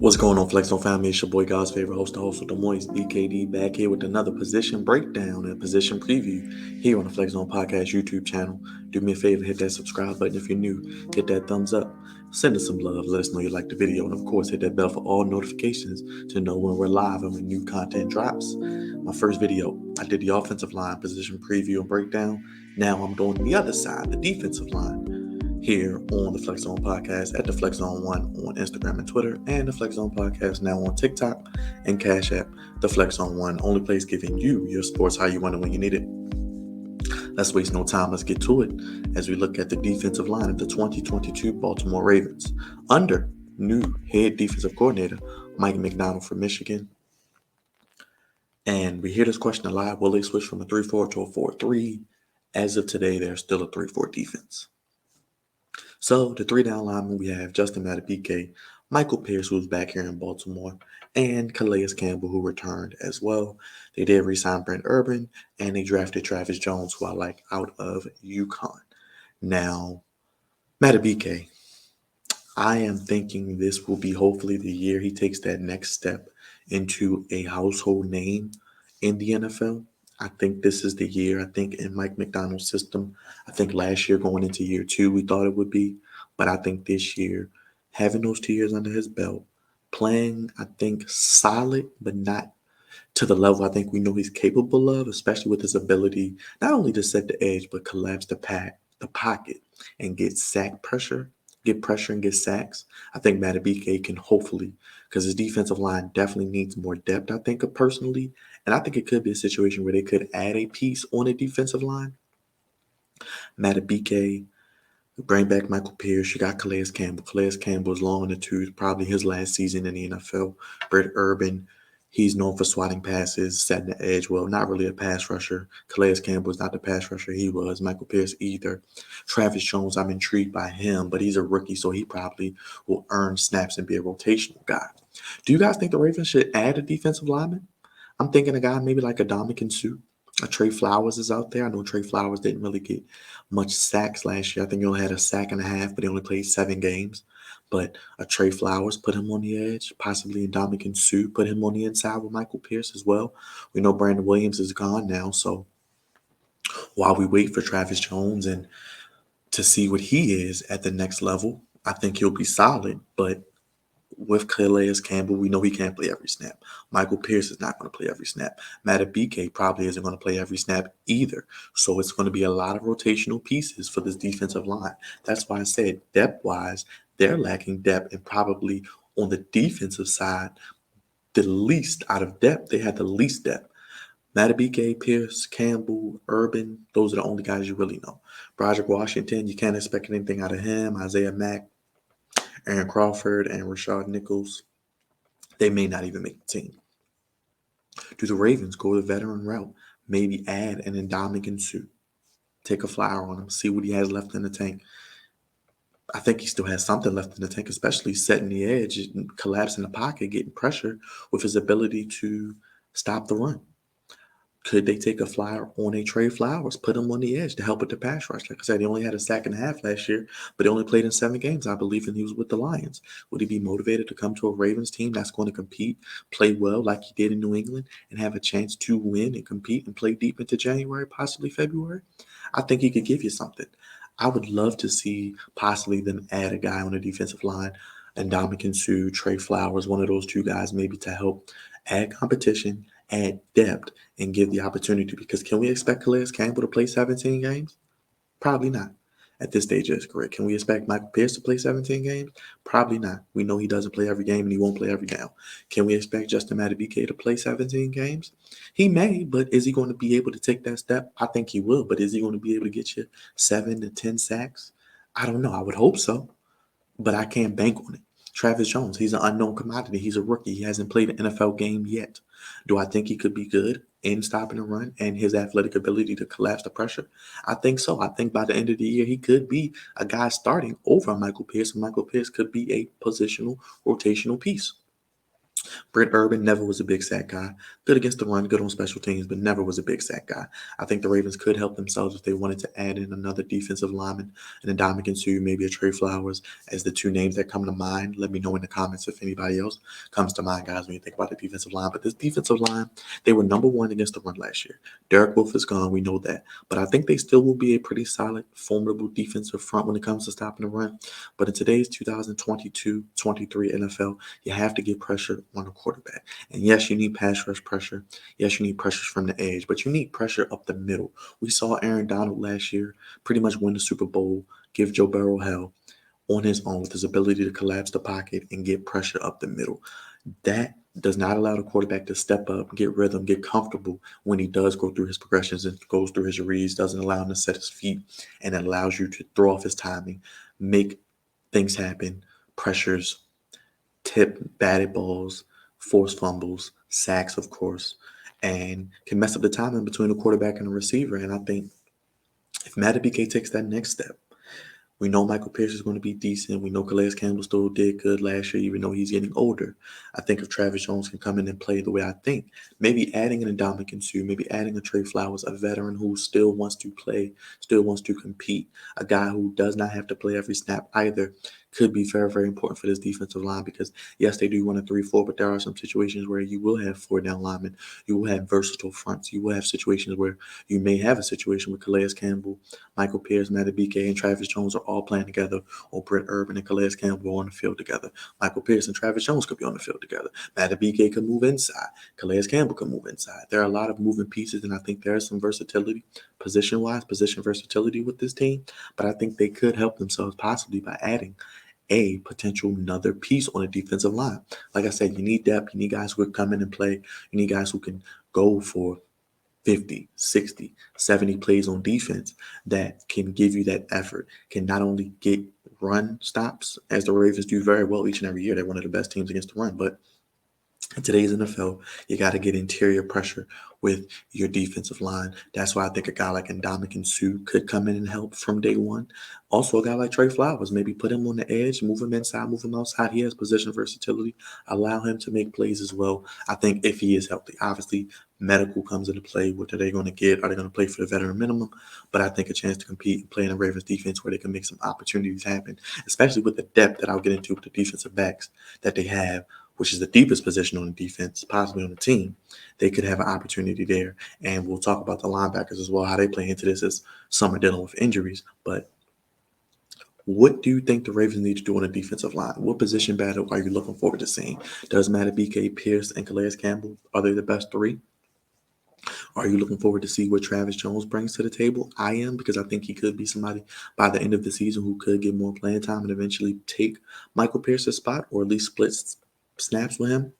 What's going on, Flex on Family? It's your boy, God's favorite host, the host with the Moist, BKD, back here with another position breakdown and position preview here on the Flex on Podcast YouTube channel. Do me a favor, hit that subscribe button if you're new, hit that thumbs up, send us some love, let us know you like the video, and of course, hit that bell for all notifications to know when we're live and when new content drops. My first video, I did the offensive line position preview and breakdown. Now I'm doing the other side, the defensive line, here on the Flex Zone Podcast at the Flex Zone 1 on Instagram and Twitter, and the Flex Zone Podcast now on TikTok and Cash App. The Flex Zone 1, only place giving you your sports how you want it when you need it. Let's waste no time. Let's get to it as we look at the defensive line of the 2022 Baltimore Ravens under new head defensive coordinator Mike McDonald from Michigan. And we hear this question a lot: will they switch from a 3-4 to a 4-3? As of today, they're still a 3-4 defense. So the three down linemen, we have Justin Madubuike, Michael Pierce, who's back here in Baltimore, and Calais Campbell, who returned as well. They did re-sign Brent Urban, and they drafted Travis Jones, who I like, out of UConn. Now, Madubuike, I am thinking this will be hopefully the year he takes that next step into a household name in the NFL. I think this is the year. I think in Mike McDonald's system, I think last year going into year 2, we thought it would be. But I think this year, having those 2 years under his belt, playing, I think, solid, but not to the level I think we know he's capable of, especially with his ability not only to set the edge, but collapse the pocket and get pressure and get sacks. I think Madubuike can hopefully, because his defensive line definitely needs more depth, I think, personally. And I think it could be a situation where they could add a piece on a defensive line. Madubuike, bring back Michael Pierce. You got Calais Campbell. Calais Campbell is long in the tooth, probably his last season in the NFL. Brent Urban, he's known for swatting passes, setting the edge. Well, not really a pass rusher. Calais Campbell is not the pass rusher he was. Michael Pierce either. Travis Jones, I'm intrigued by him, but he's a rookie, so he probably will earn snaps and be a rotational guy. Do you guys think the Ravens should add a defensive lineman? I'm thinking a guy maybe like a Dominican Sue. A Trey Flowers is out there. I know Trey Flowers didn't really get much sacks last year. I think he only had a sack and a half, but he only played 7 games. But a Trey Flowers, put him on the edge, possibly a Dominican Sue, put him on the inside with Michael Pierce as well. We know Brandon Williams is gone now, so while we wait for Travis Jones and to see what he is at the next level, I think he'll be solid. But with Calais Campbell, we know he can't play every snap. Michael Pierce is not going to play every snap. Madubuike probably isn't going to play every snap either. So it's going to be a lot of rotational pieces for this defensive line. That's why I said depth-wise, they're lacking depth, and probably on the defensive side, the least out of depth. They had the least depth. Madubuike, Pierce, Campbell, Urban, those are the only guys you really know. Broderick Washington, you can't expect anything out of him. Isaiah Mack, Aaron Crawford, and Rashad Nichols, they may not even make the team. Do the Ravens go the veteran route? Maybe add an Ndamukong Suh. Take a flyer on him, see what he has left in the tank. I think he still has something left in the tank, especially setting the edge, collapsing the pocket, getting pressure with his ability to stop the run. Could they take a flyer on a Trey Flowers, put him on the edge to help with the pass rush? Like I said, he only had a sack and a half last year, but he only played in 7 games, I believe, and he was with the Lions. Would he be motivated to come to a Ravens team that's going to compete, play well like he did in New England, and have a chance to win and compete and play deep into January, possibly February? I think he could give you something. I would love to see possibly them add a guy on the defensive line, and Ndamukong Suh, Trey Flowers, one of those 2 guys maybe to help add competition, add depth, and give the opportunity. Because can we expect Calais Campbell to play 17 games? Probably not at this stage of his career. Can we expect Michael Pierce to play 17 games? Probably not. We know he doesn't play every game and he won't play every down. Can we expect Justin Madubuike to play 17 games? He may, but is he going to be able to take that step? I think he will, but is he going to be able to get you 7 to 10 sacks? I don't know. I would hope so, but I can't bank on it. Travis Jones, he's an unknown commodity. He's a rookie. He hasn't played an NFL game yet. Do I think he could be good in stopping the run and his athletic ability to collapse the pressure? I think so. I think by the end of the year, he could be a guy starting over Michael Pierce, and Michael Pierce could be a positional, rotational piece. Brent Urban never was a big sack guy. Good against the run, good on special teams, but never was a big sack guy. I think the Ravens could help themselves if they wanted to add in another defensive lineman, and a Ndamukong Suh, maybe a Trey Flowers as the two names that come to mind. Let me know in the comments if anybody else comes to mind, guys, when you think about the defensive line. But this defensive line, they were number one against the run last year. Derek Wolfe is gone, we know that. But I think they still will be a pretty solid, formidable defensive front when it comes to stopping the run. But in today's 2022-23 NFL, you have to get pressure on the quarterback. And yes, you need pass rush pressure. Yes, you need pressures from the edge, but you need pressure up the middle. We saw Aaron Donald last year pretty much win the Super Bowl, give Joe Burrow hell on his own with his ability to collapse the pocket and get pressure up the middle. That does not allow the quarterback to step up, get rhythm, get comfortable when he does go through his progressions and goes through his reads, doesn't allow him to set his feet, and it allows you to throw off his timing, make things happen, pressures, tip batted balls, forced fumbles, sacks, of course, and can mess up the timing between the quarterback and the receiver. And I think if Madubuike takes that next step, we know Michael Pierce is going to be decent. We know Calais Campbell still did good last year, even though he's getting older. I think if Travis Jones can come in and play the way I think, maybe adding an Ndamukong Suh, maybe adding a Trey Flowers, a veteran who still wants to play, still wants to compete, a guy who does not have to play every snap either, could be very, very important for this defensive line because, yes, they do run a 3-4, but there are some situations where you will have four down linemen. You will have versatile fronts. You will have situations where you may have a situation with Calais Campbell, Michael Pierce, Madubuike, and Travis Jones are all playing together, or Brent Urban and Calais Campbell are on the field together. Michael Pierce and Travis Jones could be on the field together. Madubuike could move inside. Calais Campbell could move inside. There are a lot of moving pieces, and I think there is some versatility, position-wise, position versatility with this team. But I think they could help themselves possibly by adding a potential another piece on the defensive line. Like I said, you need depth. You need guys who can come in and play. You need guys who can go for 50, 60, 70 plays on defense that can give you that effort, can not only get run stops, as the Ravens do very well each and every year. They're one of the best teams against the run, but in today's NFL, you got to get interior pressure with your defensive line. That's why I think a guy like Ndamukong Suh could come in and help from day one. Also, a guy like Trey Flowers, maybe put him on the edge, move him inside, move him outside. He has position versatility. Allow him to make plays as well. I think if he is healthy, obviously medical comes into play. What are they going to get? Are they going to play for the veteran minimum? But I think a chance to compete and play in the Ravens defense where they can make some opportunities happen, especially with the depth that I'll get into with the defensive backs that they have, which is the deepest position on the defense, possibly on the team. They could have an opportunity there. And we'll talk about the linebackers as well, how they play into this as some are dealing with injuries. But what do you think the Ravens need to do on the defensive line? What position battle are you looking forward to seeing? Does Madubuike, Pierce, and Calais Campbell, are they the best three? Are you looking forward to see what Travis Jones brings to the table? I am, because I think he could be somebody by the end of the season who could get more playing time and eventually take Michael Pierce's spot, or at least split snaps with him.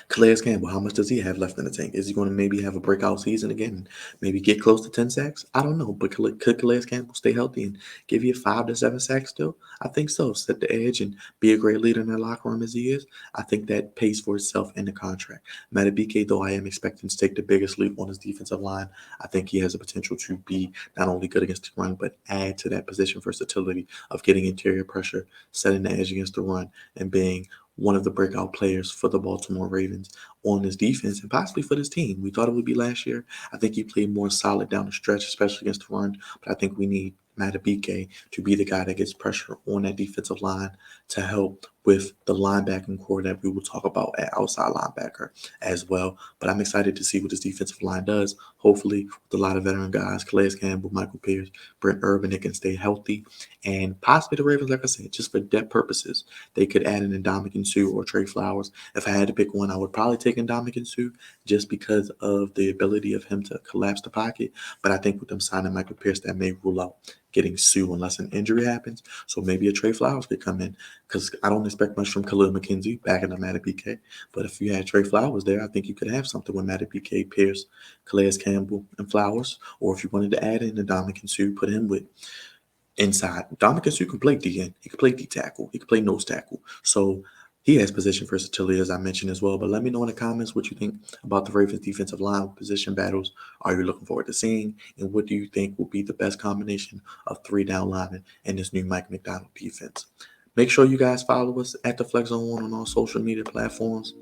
Calais Campbell, how much does he have left in the tank? Is he going to maybe have a breakout season again? Maybe get close to 10 sacks? I don't know. But could Calais Campbell stay healthy and give you 5 to 7 sacks still? I think so. Set the edge and be a great leader in that locker room as he is. I think that pays for itself in the contract. Madubuike, though I am expecting to take the biggest leap on his defensive line, I think he has the potential to be not only good against the run, but add to that position versatility of getting interior pressure, setting the edge against the run, and being one of the breakout players for the Baltimore Ravens on this defense and possibly for this team. We thought it would be last year. I think he played more solid down the stretch, especially against the run. But I think we need Madubuike to be the guy that gets pressure on that defensive line to help with the linebacking core that we will talk about at outside linebacker as well. But I'm excited to see what this defensive line does. Hopefully, with a lot of veteran guys, Calais Campbell, Michael Pierce, Brent Urban, they can stay healthy. And possibly the Ravens, like I said, just for depth purposes, they could add an Ndamukong Suh or Trey Flowers. If I had to pick one, I would probably take Ndamukong Suh just because of the ability of him to collapse the pocket. But I think with them signing Michael Pierce, that may rule out getting Suh unless an injury happens. So maybe a Trey Flowers could come in because I don't expect much from Khalil McKenzie back in the Madubuike. But if you had Trey Flowers there, I think you could have something with Madubuike, Pierce, Calais Campbell, and Flowers. Or if you wanted to add in the Ndamukong Suh, put him with inside. Ndamukong Suh can play DN. He can play D tackle. He can play nose tackle. So he has position versatility, as I mentioned as well. But let me know in the comments what you think about the Ravens defensive line position battles. Are you looking forward to seeing? And what do you think will be the best combination of 3 down linemen in this new Mike McDonald defense? Make sure you guys follow us at the Flex Zone 1 on all social media platforms.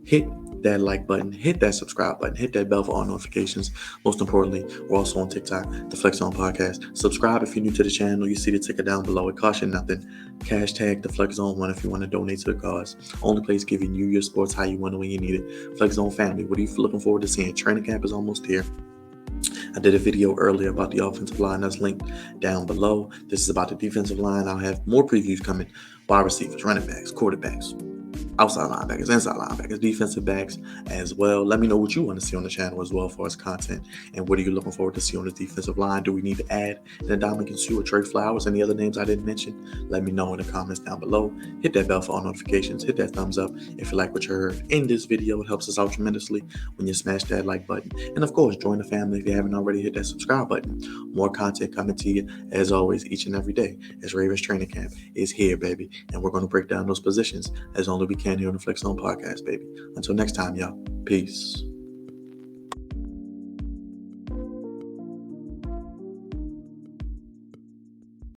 Hit that like button, hit that subscribe button, hit that bell for all notifications. Most importantly, we're also on TikTok, the Flex Zone Podcast. Subscribe if you're new to the channel. You see the ticker down below. It costs you nothing. Hashtag the Flex Zone 1 if you want to donate to the cause. Only place giving you your sports how you want it when you need it. Flex Zone family, what are you looking forward to seeing? Training camp is almost here. I did a video earlier about the offensive line that's linked down below. This is about the defensive line. I'll have more previews coming. Wide receivers, running backs, quarterbacks, outside linebackers, inside linebackers, defensive backs as well. Let me know what you want to see on the channel as well for as content. And what are you looking forward to see on the defensive line? Do we need to add an Ndamukong Suh or Trey Flowers? Any other names I didn't mention? Let me know in the comments down below. Hit that bell for all notifications. Hit that thumbs up if you like what you heard in this video. It helps us out tremendously when you smash that like button. And of course, join the family if you haven't already. Hit that subscribe button. More content coming to you as always each and every day as Ravens training camp is here, baby. And we're going to break down those positions as only we can here on the Flex Zone Podcast, baby. Until next time, y'all. Peace.